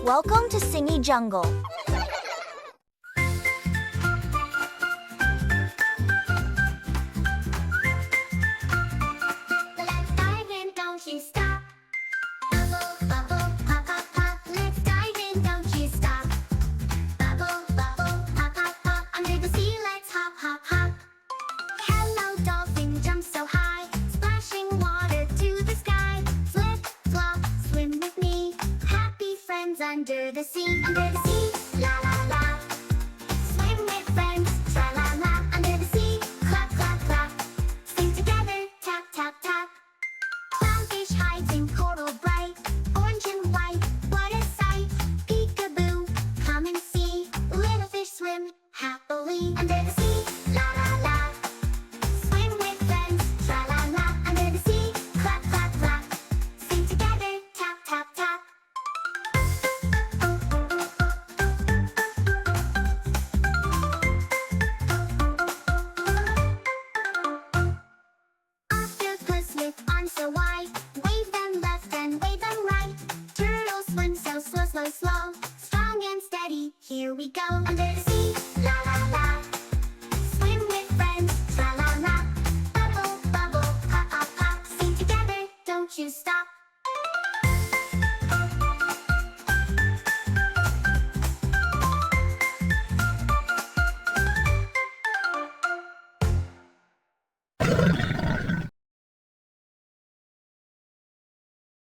Welcome to Singy Jungle. Let's dive in, don't you stop. Bubble, bubble, pop, pop, pop. Let's dive in, don't you stop. Bubble, bubble, pop, pop, pop. Under the sea, let's hop, hop, hop. Hello, dolphin, jump so high. Splashing water to the sky. Flip, flop, swim with me. Happy friends under the sea. Under the sea, la la la. Swim with friends, tra la la. Under the sea, clap, clap, clap. Sing together, tap, tap, tap. Clownfish hides in coral bright. Orange and white, what a sight. Peekaboo, come and see. Little fish swim happily. Under the sea, la la la. Swim with friends, tra la la. Under the sea, clap, clap, clap. Sing together, tap, tap, tap. Octopus with arms so wide. Wave them left and wave them right. Turtles swim so slow, slow, slow. Strong and steady, here we go. Under the sea, la